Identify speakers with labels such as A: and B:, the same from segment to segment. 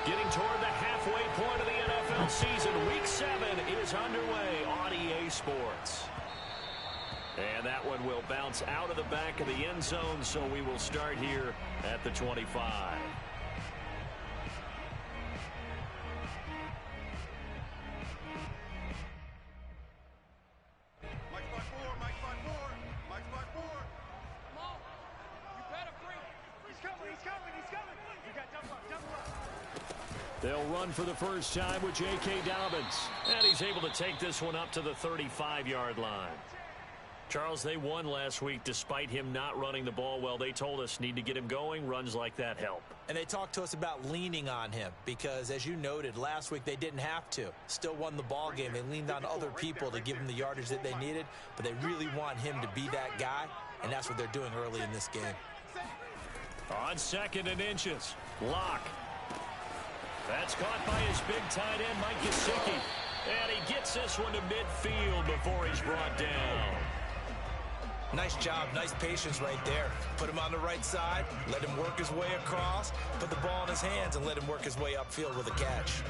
A: Getting toward the halfway point of the NFL season. Week 7 is underway on EA Sports. And that one will bounce out of the back of the end zone, so we will start here at the 25. They'll run for the first time with J.K. Dobbins. And he's able to take this one up to the 35-yard line. Charles, they won last week despite him not running the ball well. They told us need to get him going. Runs like that help.
B: And they talked to us about leaning on him because, as you noted, last week they didn't have to. Still won the ball game. They leaned on other people to give him the yardage that they needed, but they really want him to be that guy, and that's what they're doing early in this game.
A: On 2nd and inches, Locke. That's caught by his big tight end, Mike Gesicki. And he gets this one to midfield before he's brought down.
B: Nice job, nice patience right there. Put him on the right side, let him work his way across, put the ball in his hands, and let him work his way upfield with a catch.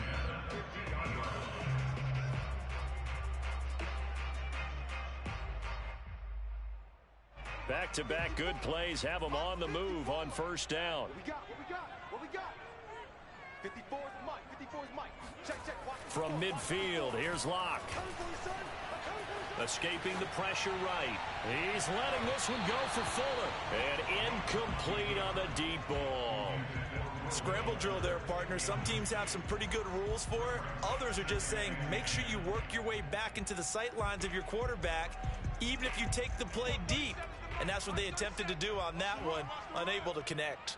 A: Back-to-back good plays have him on the move on first down.
C: What we got? 54 is Mike. Check.
A: From midfield, here's Locke. Escaping the pressure right. He's letting this one go for Fuller. And incomplete on the deep ball.
B: Scramble drill there, partner. Some teams have some pretty good rules for it. Others are just saying make sure you work your way back into the sight lines of your quarterback, even if you take the play deep. And that's what they attempted to do on that one, unable to connect.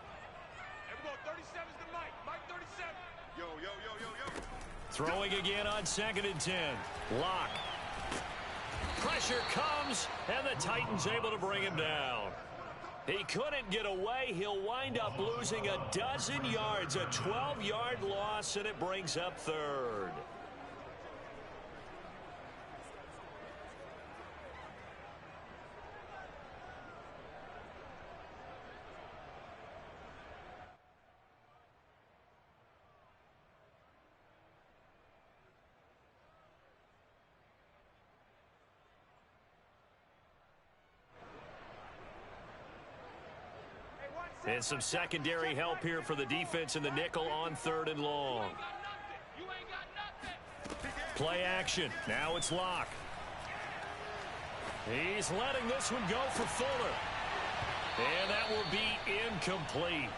A: Throwing again on 2nd and 10. Locke. Pressure comes, and the Titans able to bring him down. He couldn't get away. He'll wind up losing a dozen yards, a 12-yard loss, and it brings up 3rd. And some secondary help here for the defense in the nickel on 3rd and long. Play action. Now it's Locke. He's letting this one go for Fuller. And that will be incomplete.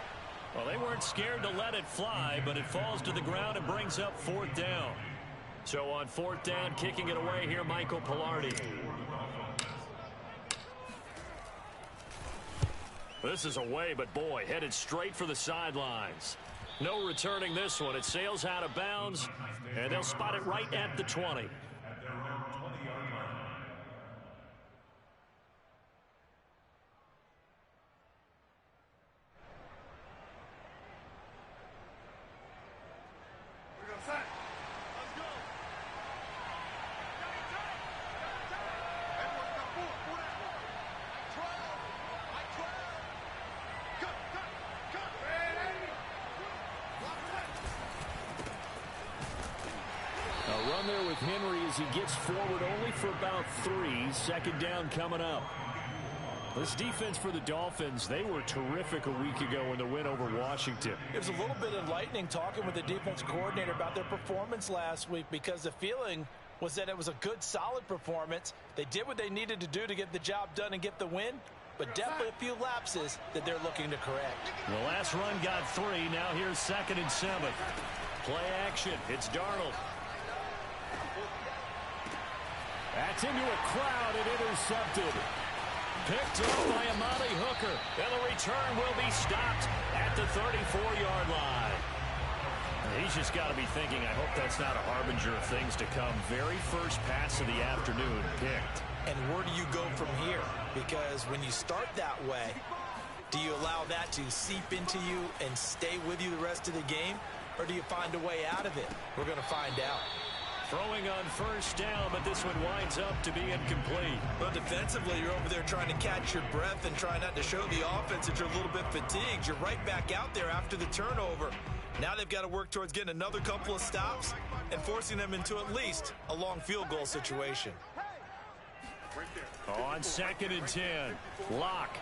A: Well, they weren't scared to let it fly, but it falls to the ground and brings up 4th down. So on 4th down, kicking it away here, Michael Palardi. This is away, but boy, headed straight for the sidelines. No returning this one. It sails out of bounds, and they'll spot it right at the 20. Run there with Henry as he gets forward only for about 3. 2nd down coming up. This defense for the Dolphins, they were terrific a week ago in the win over Washington.
B: It was a little bit enlightening talking with the defense coordinator about their performance last week because the feeling was that it was a good, solid performance. They did what they needed to do to get the job done and get the win, but definitely a few lapses that they're looking to correct.
A: The last run got 3. Now here's 2nd and 7. Play action. It's Darnold. That's into a crowd and intercepted. Picked up by Amani Hooker. And the return will be stopped at the 34-yard line. He's just got to be thinking, I hope that's not a harbinger of things to come. Very first pass of the afternoon picked.
B: And where do you go from here? Because when you start that way, do you allow that to seep into you and stay with you the rest of the game? Or do you find a way out of it? We're going to find out.
A: Throwing on first down, but this one winds up to be incomplete.
B: But defensively, you're over there trying to catch your breath and try not to show the offense that you're a little bit fatigued. You're right back out there after the turnover. Now they've got to work towards getting another couple of stops and forcing them into at least a long field goal situation.
A: On 2nd and 10, Locke.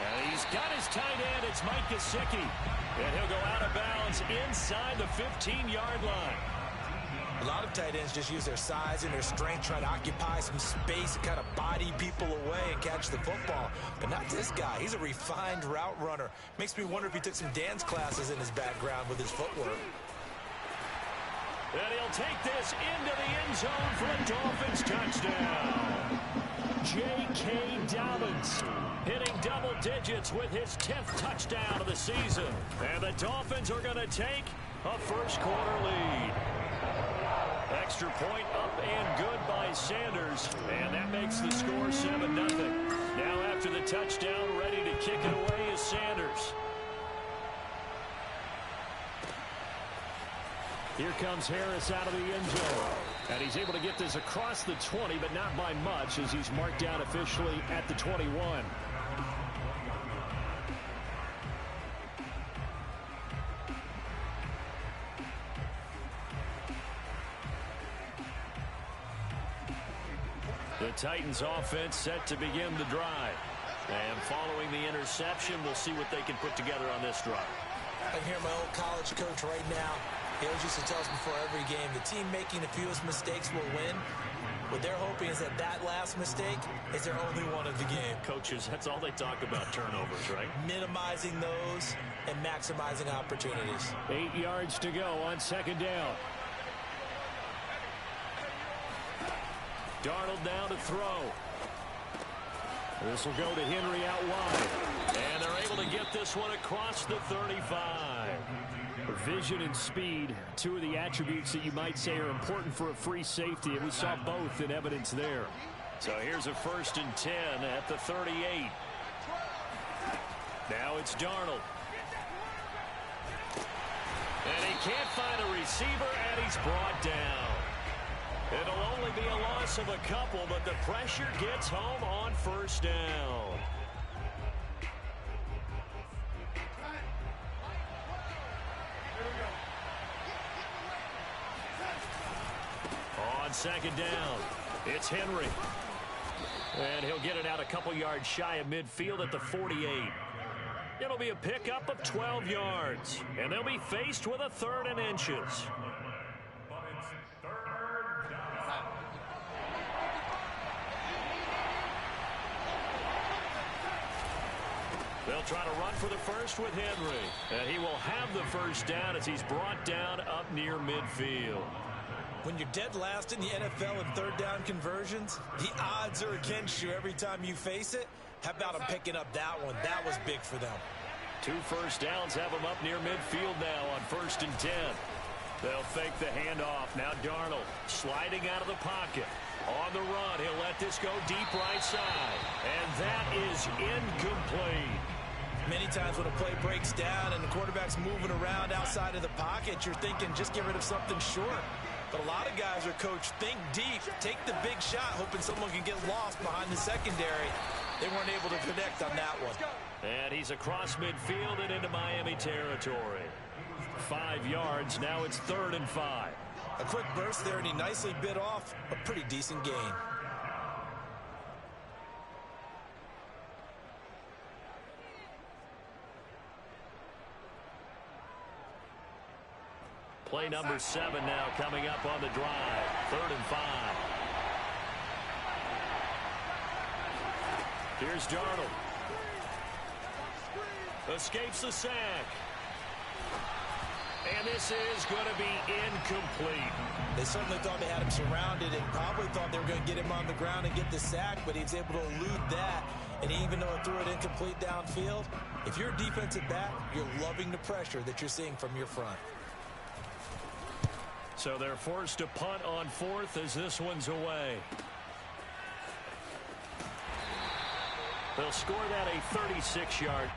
A: And he's got his tight end. It's Mike Gesicki. And he'll go out of bounds inside the 15-yard line.
B: A lot of tight ends just use their size and their strength, try to occupy some space and kind of body people away and catch the football. But not this guy. He's a refined route runner. Makes me wonder if he took some dance classes in his background with his footwork.
A: And he'll take this into the end zone for a Dolphins touchdown. J.K. Dobbins hitting double digits with his 10th touchdown of the season. And the Dolphins are going to take a first-quarter lead. Extra point up and good by Sanders. And that makes the score 7-0. Now after the touchdown, ready to kick it away is Sanders. Here comes Harris out of the end zone. And he's able to get this across the 20, but not by much, as he's marked down officially at the 21. The Titans offense set to begin the drive. And following the interception, we'll see what they can put together on this drive.
B: I hear my old college coach right now. He always used to tell us before every game, the team making the fewest mistakes will win. What they're hoping is that that last mistake is their only one of the game.
A: Coaches, that's all they talk about, turnovers, right?
B: Minimizing those and maximizing opportunities.
A: 8 yards to go on 2nd down. Darnold now to throw. This will go to Henry out wide. And they're able to get this one across the 35. Vision and speed, two of the attributes that you might say are important for a free safety, and we saw both in evidence there. So here's a 1st and 10 at the 38. Now it's Darnold. And he can't find a receiver, and he's brought down. It'll only be a loss of a couple, but the pressure gets home on 1st down. On 2nd down, it's Henry. And he'll get it out a couple yards shy of midfield at the 48. It'll be a pickup of 12 yards. And they'll be faced with a 3rd and inches. They'll try to run for the first with Henry. And he will have the 1st down as he's brought down up near midfield.
B: When you're dead last in the NFL in 3rd down conversions, the odds are against you every time you face it. How about them picking up that one? That was big for them.
A: 2 first downs have them up near midfield now on 1st and 10. They'll fake the handoff. Now Darnold sliding out of the pocket. On the run, he'll let this go deep right side. And that is incomplete.
B: Many times when a play breaks down and the quarterback's moving around outside of the pocket, you're thinking just get rid of something short. But a lot of guys are coached, think deep, take the big shot, hoping someone can get lost behind the secondary. They weren't able to connect on that one.
A: And he's across midfield and into Miami territory. 5 yards, now it's 3rd and 5.
B: A quick burst there, and he nicely bit off a pretty decent gain.
A: Play number 7 now coming up on the drive. 3rd and 5. Here's Darnold. Escapes the sack. And this is going to be incomplete.
B: They certainly thought they had him surrounded and probably thought they were going to get him on the ground and get the sack, but he was able to elude that. And even though it threw it incomplete downfield, if you're a defensive back, you're loving the pressure that you're seeing from your front.
A: So they're forced to punt on 4th as this one's away. They'll score that a 36-yard.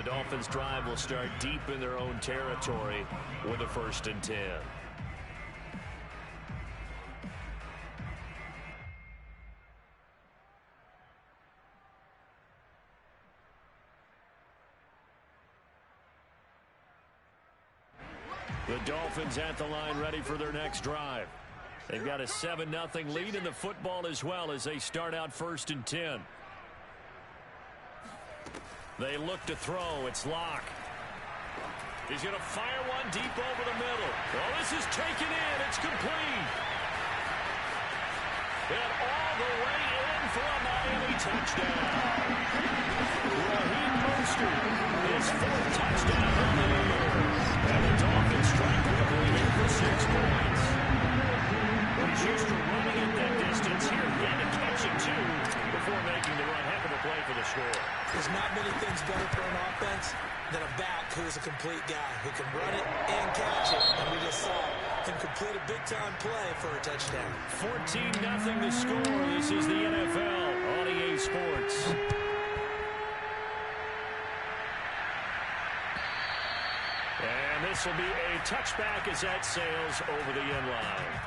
A: Dolphins' drive will start deep in their own territory with a 1st and 10. The Dolphins at the line ready for their next drive. They've got a 7-0 lead in the football as well as they start out 1st and 10. They look to throw. It's Locke. He's going to fire one deep over the middle. Well, this is taken in. It's complete. And all the way in for a Miami touchdown. Raheem Mostert, his 4th touchdown of the year. And the Dolphins strike quickly here for 6 points. He's used to running at that distance. Here, he had to catch it, too, before making the run. Heck of a play for the score.
B: There's not many things better for an offense than a back who is a complete guy who can run it and catch it. And we just saw him complete a big-time play for a touchdown.
A: 14-0 the score. This is the NFL on EA Sports. And this will be a touchback as that sails over the end line.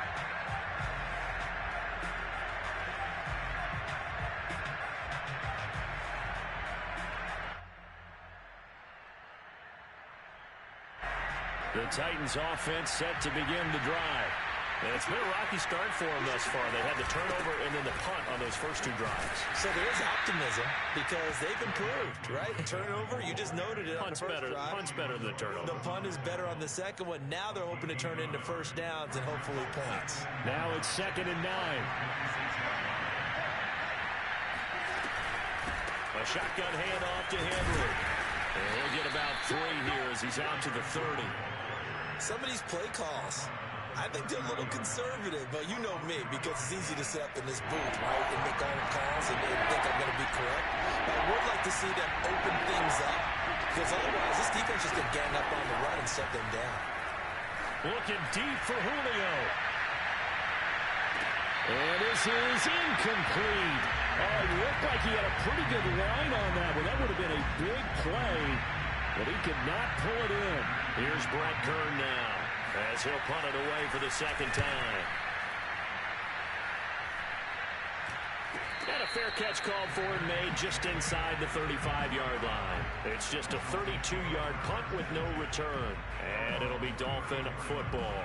A: The Titans offense set to begin the drive. And it's been a rocky start for them thus far. They had the turnover and then the punt on those first 2 drives.
B: So there is optimism because they've improved, right? Turnover, you just noted it on the first drive.
A: Punt's better than the turnover.
B: The punt is better on the second one. Now they're hoping to turn it into first downs and hopefully points.
A: Now it's 2nd and 9. A shotgun handoff to Henry. And he'll get about 3 here as he's out to the 30.
B: Some of these play calls, I think they're a little conservative, but you know me, because it's easy to sit up in this booth, right, and make all the calls and think I'm going to be correct. But I would like to see them open things up, because otherwise this defense just going to gang up on the run and shut them down.
A: Looking deep for Julio. And this is incomplete. Oh, it looked like he had a pretty good line on that one. That would have been a big play, but he could not pull it in. Here's Brett Kern now as he'll punt it away for the 2nd time. And a fair catch called for and made just inside the 35-yard line. It's just a 32-yard punt with no return. And it'll be Dolphin football.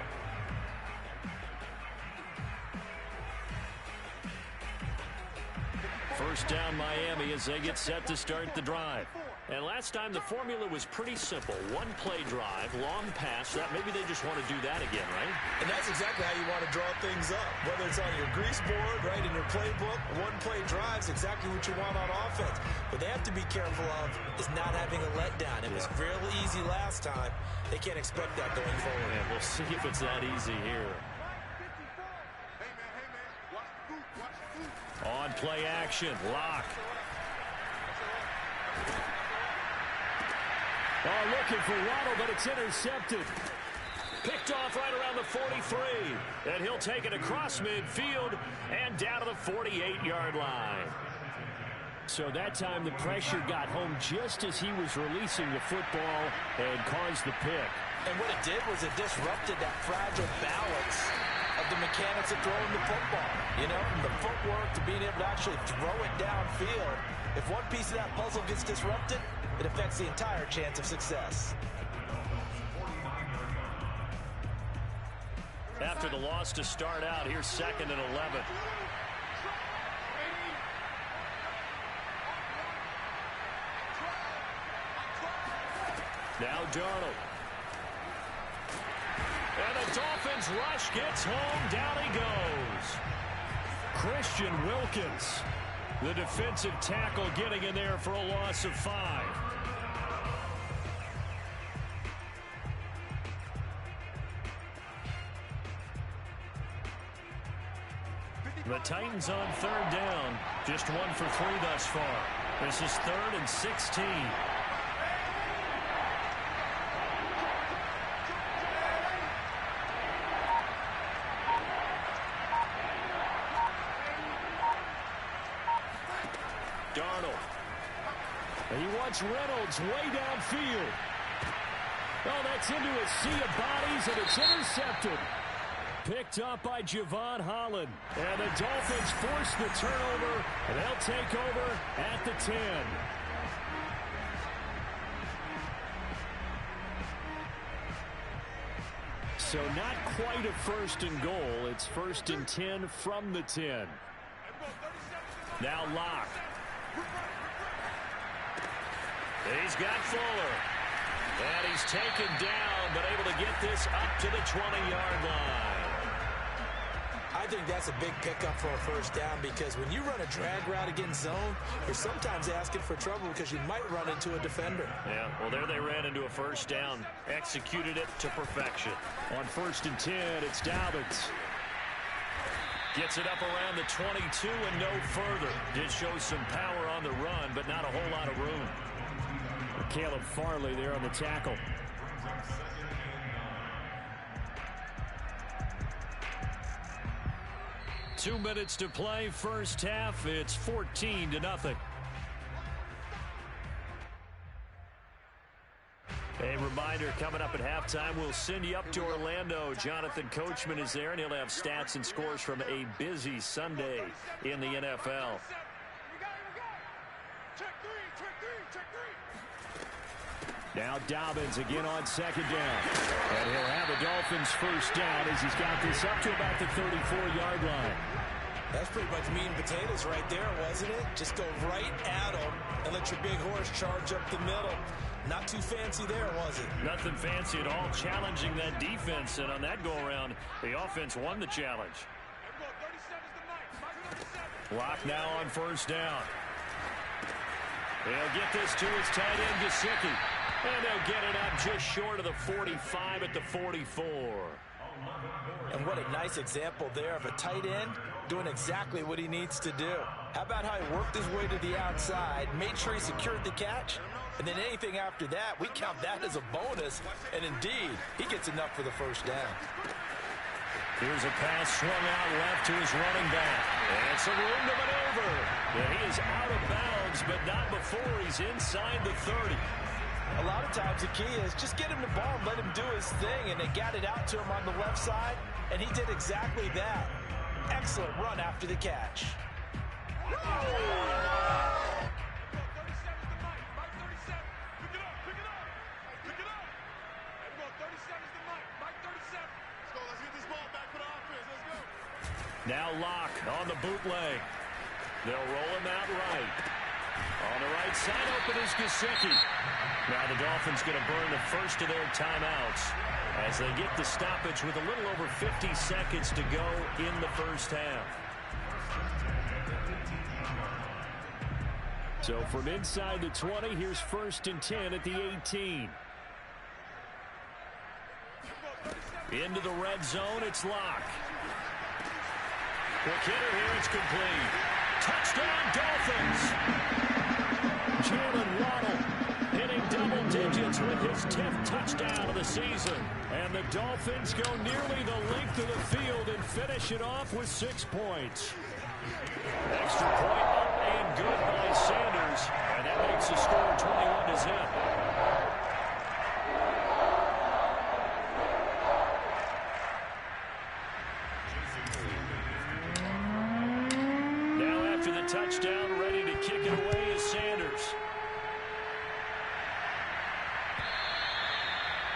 A: First down Miami as they get set to start the drive. And last time the formula was pretty simple. 1-play drive, long pass. That maybe they just want to do that again, right?
B: And that's exactly how you want to draw things up. Whether it's on your grease board, right, in your playbook, 1-play drives exactly what you want on offense. What they have to be careful of is not having a letdown. It was fairly easy last time. They can't expect that going forward.
A: And we'll see if it's that easy here. On play action, Locke. Oh, looking for Waddle, but it's intercepted. Picked off right around the 43. And he'll take it across midfield and down to the 48-yard line. So that time the pressure got home just as he was releasing the football and caused the pick.
B: And what it did was it disrupted that fragile balance of the mechanics of throwing the football. You know, from the footwork to being able to actually throw it downfield. If one piece of that puzzle gets disrupted, it affects the entire chance of success.
A: After the loss to start out, here's 2nd and 11. Now Darnold. And the Dolphins rush gets home. Down he goes. Christian Wilkins, the defensive tackle, getting in there for a loss of 5. The Titans on 3rd down. Just 1 for 3 thus far. This is 3rd and 16. Darnold. And he wants Reynolds way downfield. Oh, that's into a sea of bodies, and it's intercepted. Picked up by Javon Holland. And the Dolphins force the turnover, and they'll take over at the 10. So not quite a first and goal. It's first and 10 from the 10. Now Locke. He's got Fuller. And he's taken down, but able to get this up to the 20-yard line.
B: I think that's a big pickup for a first down because when you run a drag route against zone, you're sometimes asking for trouble because you might run into a defender.
A: Yeah, well, there they ran into a first down. Executed it to perfection. On first and 10, it's Dobbins. Gets it up around the 22 and no further. Did show some power on the run, but not a whole lot of room. Caleb Farley there on the tackle. Two minutes to play, first half. It's 14-0. A reminder, coming up at halftime, we'll send you up to Orlando. Jonathan Coachman is there, and he'll have stats and scores from a busy Sunday in the NFL. Now Dobbins again on second down. And he'll have the Dolphins first down as he's got this up to about the 34-yard line.
B: That's pretty much meat and potatoes right there, wasn't it? Just go right at them and let your big horse charge up the middle. Not too fancy there, was it?
A: Nothing fancy at all, challenging that defense. And on that go-around, the offense won the challenge. Locke now on first down. He'll get this to his tight end, Gesicki. And they'll get it up just short of the 45 at the 44.
B: And what a nice example there of a tight end doing exactly what he needs to do. How about how he worked his way to the outside, made sure he secured the catch, and then anything after that, we count that as a bonus. And indeed, he gets enough for the first down.
A: Here's a pass swung out left to his running back. And some room to maneuver. And he is out of bounds, but not before he's inside the 30.
B: A lot of times the key is just get him the ball and let him do his thing, and they got it out to him on the left side, and he did exactly that. Excellent run after the catch.
A: Now Locke on the bootleg. They'll roll him out right. On the right side open is Gesicki. Now the Dolphins going to burn the first of their timeouts as they get the stoppage with a little over 50 seconds to go in the first half. So from inside the 20, here's first and 10 at the 18. Into the red zone, it's Locke. Quick hitter here, it's complete. Touchdown, Dolphins! Jalen Waddle hitting double digits with his 10th touchdown of the season. And the Dolphins go nearly the length of the field and finish it off with 6 points. Extra point up and good by Sanders. And that makes the score 21-0. Touchdown, ready to kick it away is Sanders.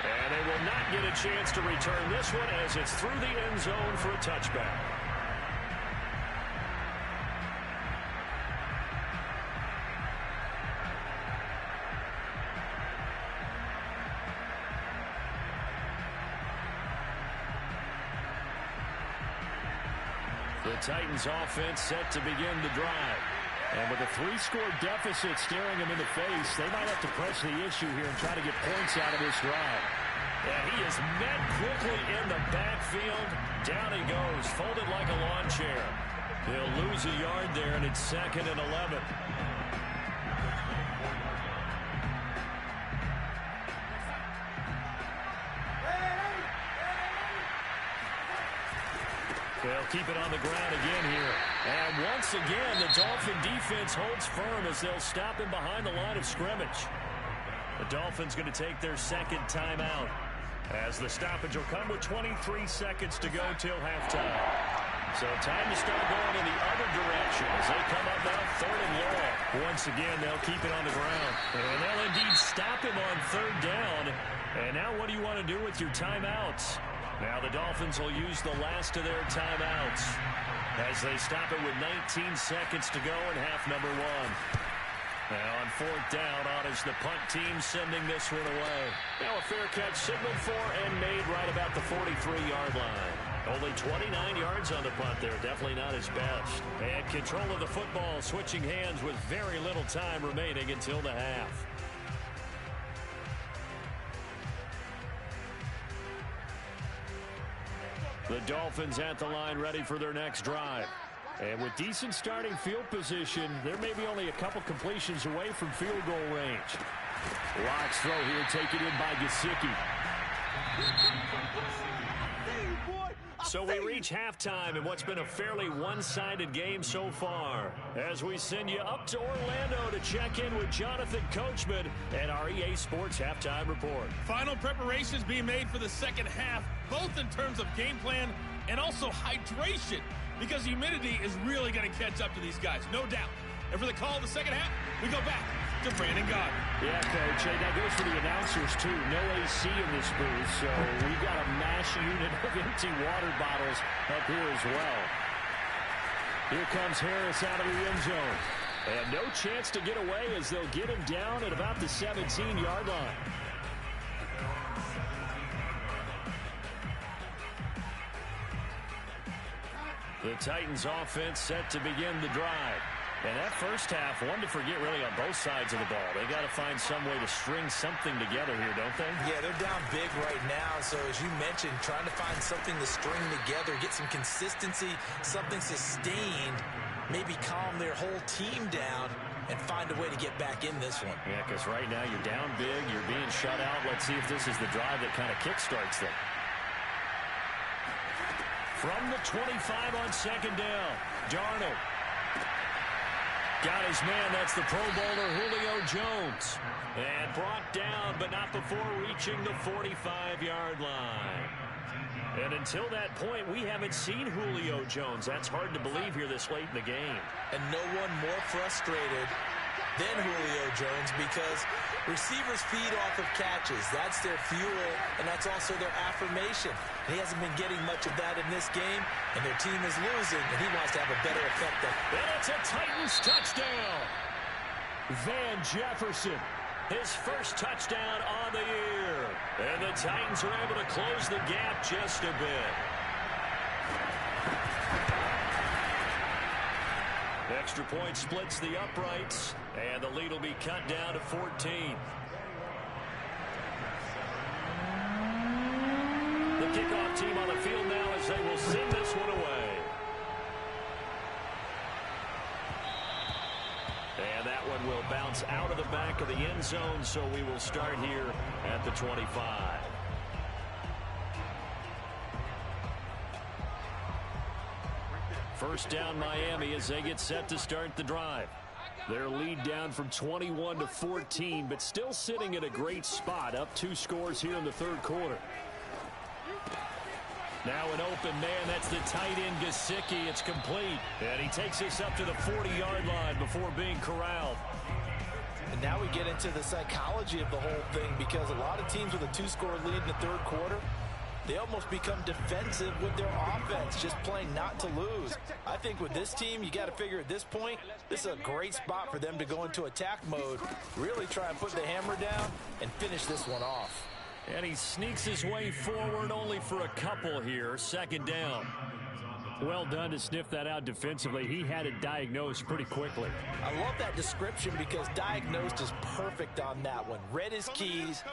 A: And they will not get a chance to return this one as it's through the end zone for a touchback. The Titans offense set to begin the drive. And with a 3-score deficit staring them in the face, they might have to press the issue here and try to get points out of this drive. And he is met quickly in the backfield. Down he goes, folded like a lawn chair. He'll lose a yard there, and it's 2nd and 11. They'll keep it on the ground again here. And once again, the Dolphin defense holds firm as they'll stop him behind the line of scrimmage. The Dolphins going to take their second timeout, as the stoppage will come with 23 seconds to go till halftime. So time to start going in the other direction as they come up now third and long. Once again, they'll keep it on the ground. And they'll indeed stop him on third down. And now what do you want to do with your timeouts? Now the Dolphins will use the last of their timeouts as they stop it with 19 seconds to go in half number one. Now on fourth down, on is the punt team sending this one away. Now a fair catch signaled for and made right about the 43-yard line. Only 29 yards on the punt there. Definitely not his best. And control of the football switching hands with very little time remaining until the half. The Dolphins at the line ready for their next drive. And with decent starting field position, there may be only a couple completions away from field goal range. Locke's throw here taken in by Gesicki. So we reach halftime in what's been a fairly one-sided game so far, as we send you up to Orlando to check in with Jonathan Coachman and our EA Sports Halftime Report.
D: Final preparations being made for the second half, both in terms of game plan and also hydration, because humidity is really going to catch up to these guys, no doubt. And for the call of the second half, we go back to Brandon Gaudin.
A: Yeah, Coach. Hey, that goes for the announcers, too. No AC in this booth, so we've got a mash unit of empty water bottles up here as well. Here comes Harris out of the end zone. And no chance to get away as they'll get him down at about the 17-yard line. The Titans offense set to begin the drive. And that first half, one to forget really on both sides of the ball. They got to find some way to string something together here, don't they?
B: Yeah, they're down big right now. So as you mentioned, trying to find something to string together, get some consistency, something sustained, maybe calm their whole team down and find a way to get back in this one.
A: Yeah, because right now you're down big, you're being shut out. Let's see if this is the drive that kind of kickstarts them. From the 25 on second down, Darnold. Got his man, that's the Pro Bowler Julio Jones. And brought down, but not before reaching the 45-yard line. And until that point, we haven't seen Julio Jones. That's hard to believe here this late in the game.
B: And no one more frustrated than Julio Jones, because receivers feed off of catches. That's their fuel, and that's also their affirmation. And he hasn't been getting much of that in this game, and their team is losing, and he wants to have a better effect.
A: And it's a Titans touchdown. Van Jefferson, his first touchdown on the year. And the Titans are able to close the gap just a bit. Extra point splits the uprights, and the lead will be cut down to 14. The kickoff team on the field now as they will send this one away. And that one will bounce out of the back of the end zone, so we will start here at the 25. First down Miami as they get set to start the drive. Their lead down from 21 to 14, but still sitting at a great spot, up 2 scores here in the third quarter. Now an open man, that's the tight end Gesicki. It's complete, and he takes this up to the 40-yard line before being corralled.
B: And now we get into the psychology of the whole thing, because a lot of teams with a 2-score lead in the third quarter, they almost become defensive with their offense, just playing not to lose. I think with this team, you got to figure at this point, this is a great spot for them to go into attack mode, really try and put the hammer down and finish this one off.
A: And he sneaks his way forward only for a couple here. Second down. Well done to sniff that out defensively. He had it diagnosed pretty quickly.
B: I love that description, because diagnosed is perfect on that one. Read his keys,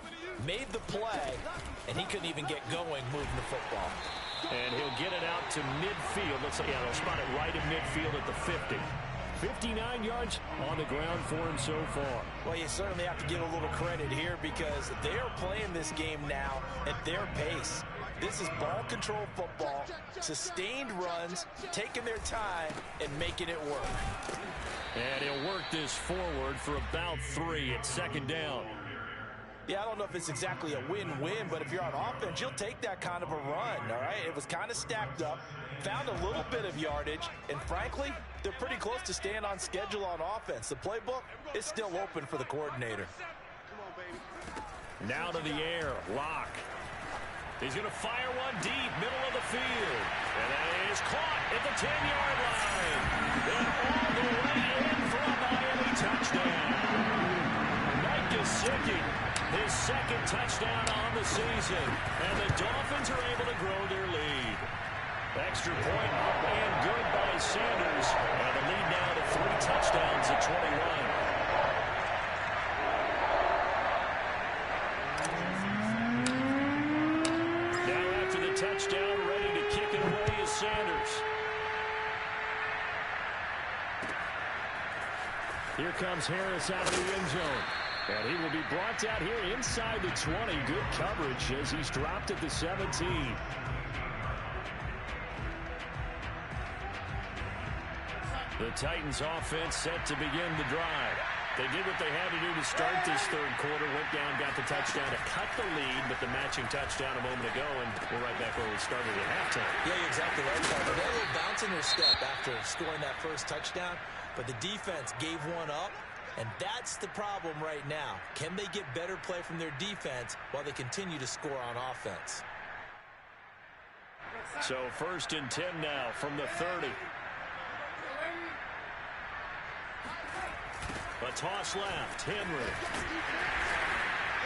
B: made the play, and he couldn't even get going moving the football.
A: And he'll get it out to midfield. Looks like, yeah, they'll spot it right at midfield at the 50. 59 yards on the ground for him so far.
B: Well, you certainly have to give a little credit here, because they're playing this game now at their pace. This is ball control football, sustained runs, taking their time, and making it work.
A: And he'll work this forward for about 3 at second down.
B: Yeah, I don't know if it's exactly a win-win, but if you're on offense, you'll take that kind of a run, all right? It was kind of stacked up, found a little bit of yardage, and frankly, they're pretty close to staying on schedule on offense. The playbook is still open for the coordinator.
A: Now to the air, Locke. He's going to fire one deep, middle of the field. And that is caught at the 10-yard line. And all the way in for a Miami touchdown. Mike Gesicki, his second touchdown on the season. And the Dolphins are able to grow their lead. Extra point up and good by Sanders. And the lead now to 3 touchdowns at 21. Touchdown, ready to kick it away is Sanders. Here comes Harris out of the end zone. And he will be brought down here inside the 20. Good coverage as he's dropped at the 17. The Titans offense set to begin the drive. They did what they had to do to start this third quarter. Went down, got the touchdown to cut the lead, but the matching touchdown a moment ago, and we're right back where we started at halftime.
B: Yeah, you're exactly right, Carter. They were bouncing their step after scoring that first touchdown, but the defense gave one up, and that's the problem right now. Can they get better play from their defense while they continue to score on offense?
A: So 1st and 10 now from the 30. A toss left, Henry.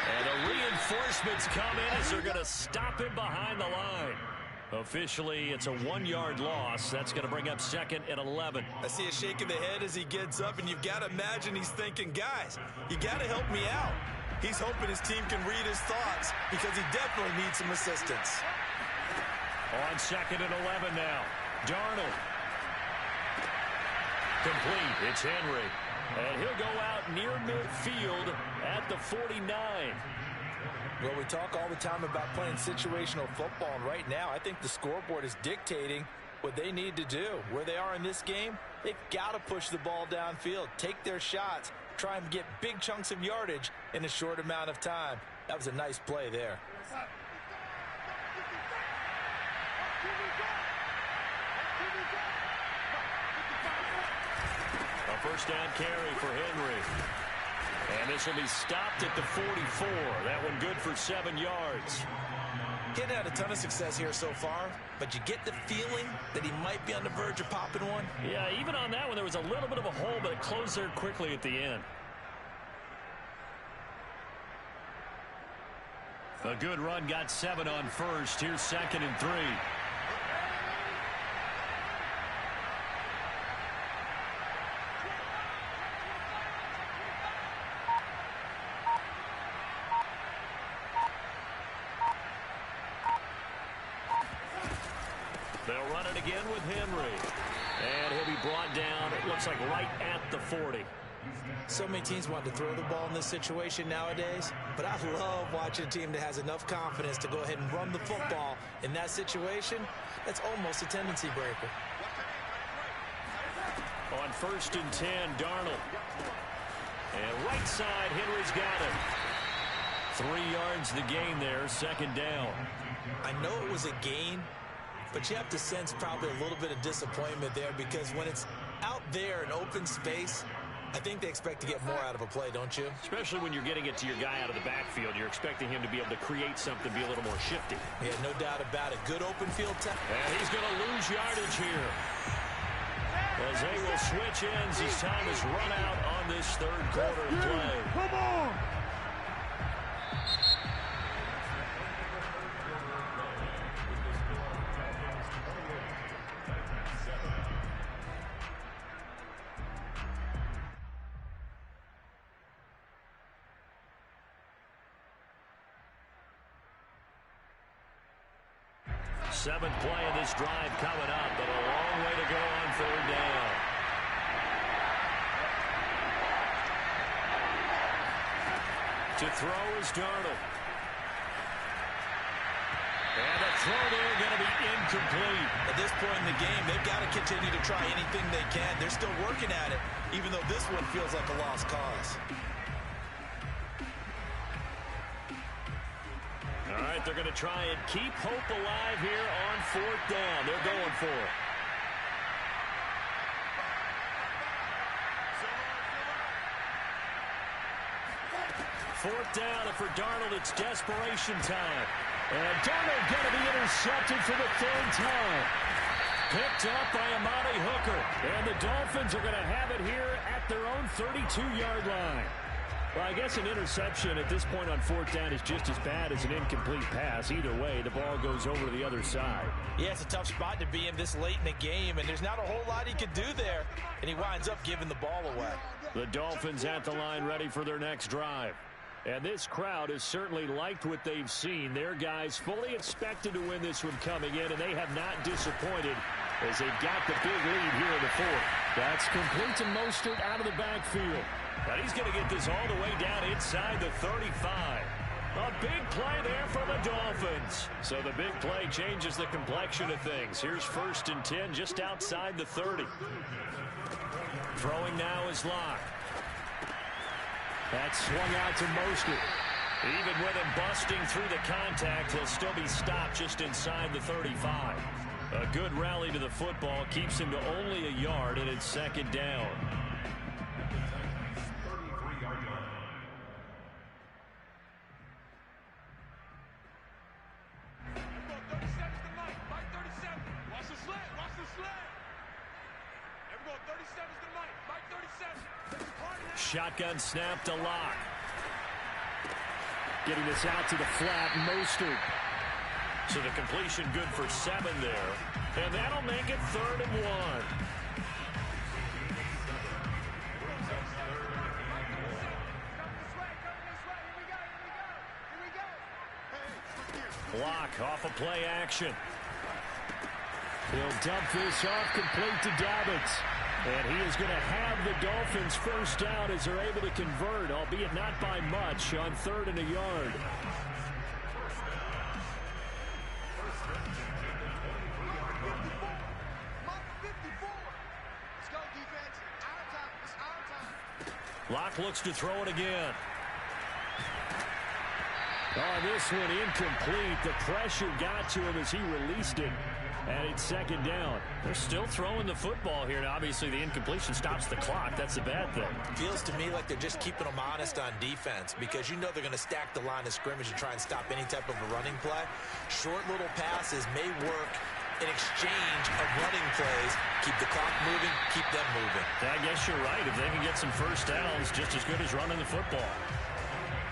A: And the reinforcements come in as they're going to stop him behind the line. Officially, it's a 1-yard loss. That's going to bring up 2nd and 11.
B: I see a shake of the head as he gets up, and you've got to imagine he's thinking, guys, you got to help me out. He's hoping his team can read his thoughts because he definitely needs some assistance.
A: On 2nd and 11 now, Darnold. Complete, it's Henry. And he'll go out near midfield at the 49.
B: Well, we talk all the time about playing situational football, and right now I think the scoreboard is dictating what they need to do. Where they are in this game, they've got to push the ball downfield, take their shots, try and get big chunks of yardage in a short amount of time. That was a nice play there.
A: First down carry for Henry. And this will be stopped at the 44. That one good for 7 yards.
B: He hadn't had a ton of success here so far, but you get the feeling that he might be on the verge of popping one.
A: Yeah, even on that one, there was a little bit of a hole, but it closed there quickly at the end. A good run, got 7 on first. Here's 2nd and 3. They'll run it again with Henry. And he'll be brought down, it looks like right at the 40.
B: So many teams want to throw the ball in this situation nowadays, but I love watching a team that has enough confidence to go ahead and run the football in that situation. That's almost a tendency breaker.
A: On 1st and 10, Darnold. And right side, Henry's got it. 3 yards the gain there, 2nd down.
B: I know it was a gain, but you have to sense probably a little bit of disappointment there because when it's out there in open space, I think they expect to get more out of a play, don't you?
A: Especially when you're getting it to your guy out of the backfield. You're expecting him to be able to create something, be a little more shifty.
B: Yeah, no doubt about it. Good open field test.
A: And he's going to lose yardage here. As they will switch ends, his time is run out on this third quarter play.
C: Come on!
A: Seventh play of this drive coming up, but a long way to go on 3rd down. To throw is Darnold. And the throw there going to be incomplete.
B: At this point in the game, they've got to continue to try anything they can. They're still working at it, even though this one feels like a lost cause.
A: All right, they're going to try and keep hope alive here on 4th down. They're going for it. Fourth down, and for Darnold, it's desperation time. And Darnold going to be intercepted for the 3rd time. Picked up by Amani Hooker. And the Dolphins are going to have it here at their own 32-yard line. Well, I guess an interception at this point on 4th down is just as bad as an incomplete pass. Either way, the ball goes over to the other side.
B: Yeah, it's a tough spot to be in this late in the game, and there's not a whole lot he could do there, and he winds up giving the ball away.
A: The Dolphins at the line ready for their next drive. And this crowd has certainly liked what they've seen. Their guys fully expected to win this one coming in, and they have not disappointed as they've got the big lead here in the 4th. That's complete to Mostert out of the backfield. But he's going to get this all the way down inside the 35. A big play there for the Dolphins. So the big play changes the complexion of things. Here's 1st and 10 just outside the 30. Throwing now is Locke. That's swung out to Mostert. Even with him busting through the contact, he'll still be stopped just inside the 35. A good rally to the football keeps him to only a yard, and it's 2nd down. Shotgun snap to Locke. Getting this out to the flat, Mostert. So the completion good for 7 there. And that'll make it 3rd and 1. Locke off of play action. He'll dump this off complete to Dobbins. And he is going to have the Dolphins first down as they're able to convert, albeit not by much, on 3rd and a yard. Locke looks to throw it again. Oh, this one incomplete. The pressure got to him as he released it. And it's 2nd down. They're still throwing the football here. And obviously, the incompletion stops the clock. That's the bad thing.
B: Feels to me like they're just keeping them honest on defense because you know they're going to stack the line of scrimmage and try and stop any type of a running play. Short little passes may work in exchange of running plays. Keep the clock moving, keep them moving.
A: I guess you're right. If they can get some first downs, just as good as running the football.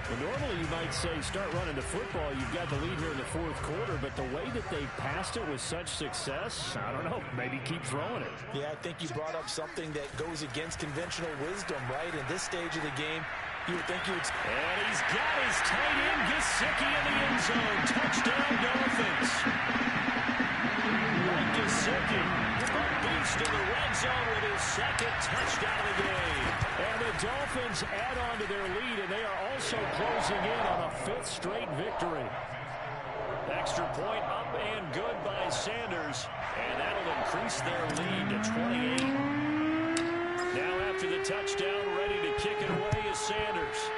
A: Well, normally you might say start running the football. You've got the lead here in the 4th quarter, but the way that they passed it with such success, I don't know, maybe keep throwing it.
B: Yeah, I think you brought up something that goes against conventional wisdom, right? In this stage of the game, you would think you would...
A: And he's got his tight end, Gesicki, in the end zone. Touchdown, Dolphins. Mike Gesicki, a beast in the red zone with his 2nd touchdown of the game. And the Dolphins add on to their lead, and they are also closing in on a 5th straight victory. Extra point up and good by Sanders, and that'll increase their lead to 28. Now after the touchdown, ready to kick it away is Sanders.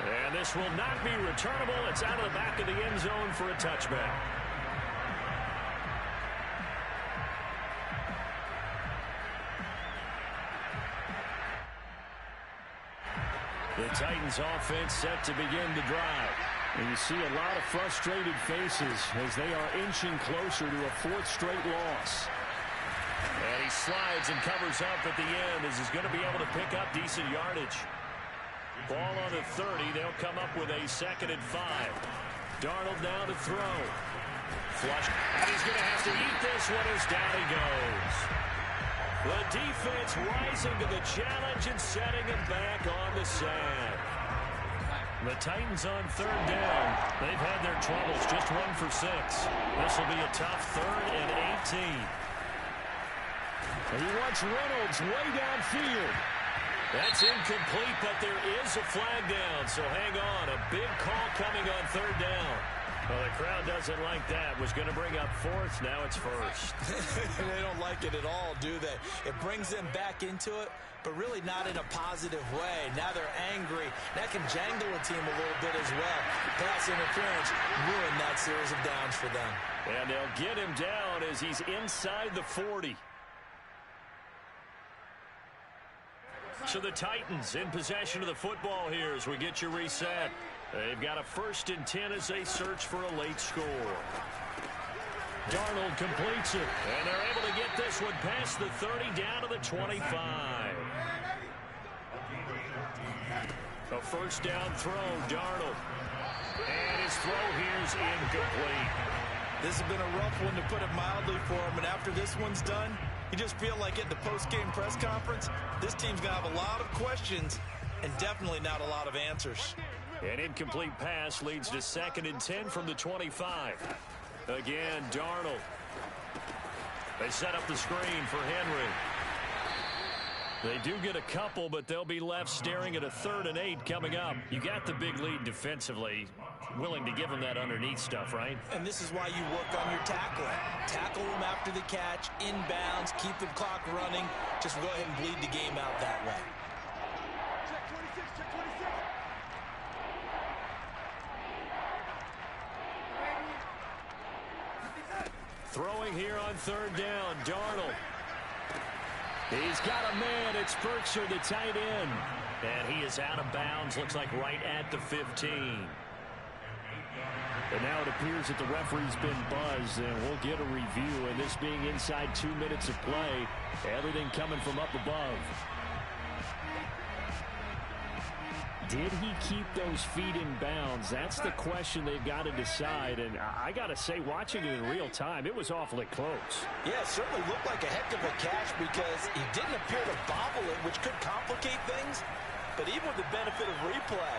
A: And this will not be returnable. It's out of the back of the end zone for a touchback. The Titans offense set to begin the drive. And you see a lot of frustrated faces as they are inching closer to a 4th straight loss. And he slides and covers up at the end as he's going to be able to pick up decent yardage. Ball on the 30. They'll come up with a 2nd and 5. Darnold now to throw. Flush. And he's going to have to eat this one as down he goes. The defense rising to the challenge and setting him back on the sack. The Titans on 3rd down. They've had their troubles, just 1 for 6. This will be a tough 3rd and 18. And he wants Reynolds way downfield. That's incomplete, but there is a flag down, so hang on. A big call coming on third down. Well, the crowd doesn't like that. Was going to bring up fourth. Now it's first.
B: They don't like it at all, do they? It brings them back into it, but really not in a positive way. Now they're angry. That can jangle a team a little bit as well. Pass interference ruined that series of downs for them.
A: And they'll get him down as he's inside the 40. So the Titans in possession of the football here as we get you reset. They've got a 1st and 10 as they search for a late score. Darnold completes it, and they're able to get this one past the 30 down to the 25. A first down throw, Darnold. And his throw here's incomplete.
B: This has been a rough one, to put it mildly, for him. And after this one's done, you just feel like at the post-game press conference, this team's going to have a lot of questions and definitely not a lot of answers.
A: An incomplete pass leads to 2nd and 10 from the 25. Again, Darnold. They set up the screen for Henry. They do get a couple, but they'll be left staring at a 3rd and 8 coming up. You got the big lead defensively. Willing to give them that underneath stuff, right?
B: And this is why you work on your tackling. Tackle them after the catch, inbounds, keep the clock running. Just go ahead and bleed the game out that way.
C: Check 26, check 26.
A: Throwing here on 3rd down, Darnold. He's got a man. It's Berkshire, the tight end. And he is out of bounds. Looks like right at the 15. And now it appears that the referee's been buzzed, and we'll get a review. And this being inside 2 minutes of play, everything coming from up above. Did he keep those feet in bounds? That's the question they've got to decide. And I got to say, watching it in real time, it was awfully close.
B: Yeah, it certainly looked like a heck of a catch because he didn't appear to bobble it, which could complicate things. But even with the benefit of replay,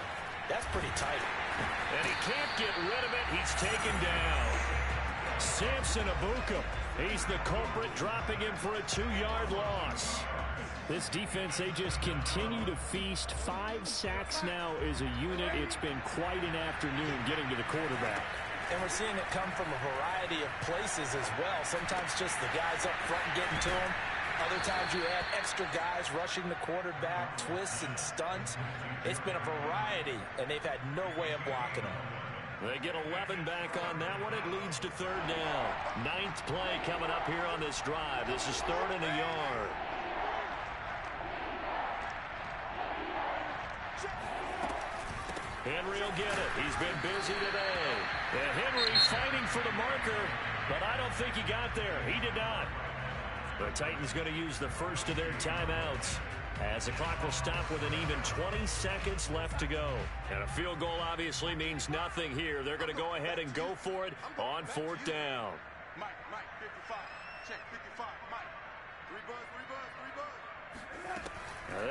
B: that's pretty tight.
A: And he can't get rid of it. He's taken down. Samson Abuka. He's the culprit, dropping him for a 2-yard loss. This defense, they just continue to feast. 5 sacks now as a unit. It's been quite an afternoon getting to the quarterback.
B: And we're seeing it come from a variety of places as well. Sometimes just the guys up front getting to him. Other times you add extra guys rushing the quarterback, twists and stunts. It's been a variety, and they've had no way of blocking him.
A: They get 11 back on that one. It leads to 3rd down. 9th play coming up here on this drive. This is 3rd and a yard. Henry will get it. He's been busy today. And Henry fighting for the marker, but I don't think he got there. He did not. The Titans going to use the first of their timeouts as the clock will stop with an even 20 seconds left to go. And a field goal obviously means nothing here. They're going to go ahead and go for it on 4th down.
C: Mike, 55. Check 55. Mike. 3 buzz.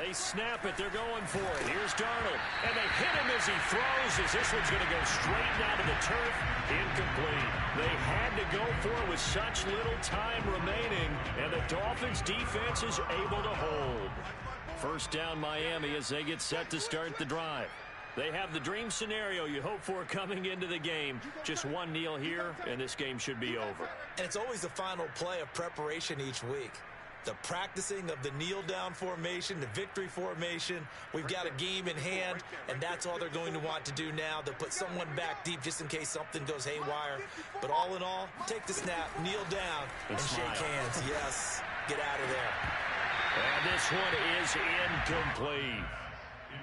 A: They snap it. They're going for it. Here's Darnold. And they hit him as he throws, as this one's going to go straight down to the turf. Incomplete. They had to go for it with such little time remaining, and the Dolphins' defense is able to hold. First down, Miami, as they get set to start the drive. They have the dream scenario you hope for coming into the game. Just one kneel here, and this game should be over.
B: And it's always the final play of preparation each week. The practicing of the kneel-down formation, the victory formation. We've got a game in hand, and that's all they're going to want to do now. They'll put someone back deep just in case something goes haywire. But all in all, take the snap, kneel down, and shake hands. Yes, get out of there.
A: And this one is incomplete.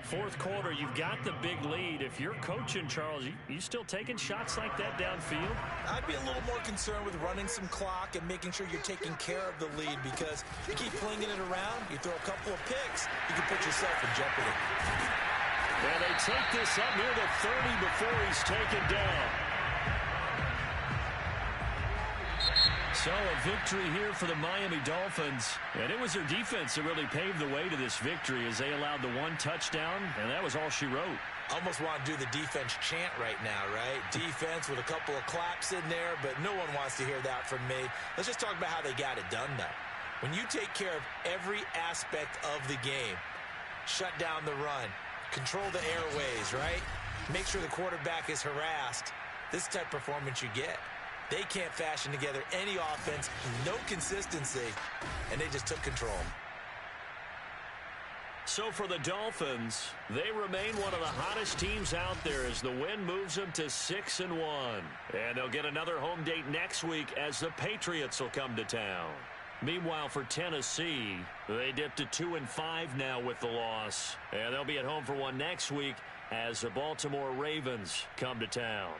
A: 4th quarter, you've got the big lead. If you're coaching, Charles, you still taking shots like that downfield?
B: I'd be a little more concerned with running some clock and making sure you're taking care of the lead, because you keep flinging it around, you throw a couple of picks, you can put yourself in jeopardy.
A: And they take this up near the 30 before he's taken down. So a victory here for the Miami Dolphins. And it was their defense that really paved the way to this victory as they allowed the 1 touchdown, and that was all she wrote.
B: Almost want to do the defense chant right now, right? Defense with a couple of claps in there, but no one wants to hear that from me. Let's just talk about how they got it done, though. When you take care of every aspect of the game, shut down the run, control the airways, right? Make sure the quarterback is harassed. This type of performance you get. They can't fashion together any offense, no consistency, and they just took control.
A: So for the Dolphins, they remain one of the hottest teams out there as the win moves them to 6-1. And they'll get another home date next week as the Patriots will come to town. Meanwhile, for Tennessee, they dipped to 2-5 now with the loss. And they'll be at home for one next week as the Baltimore Ravens come to town.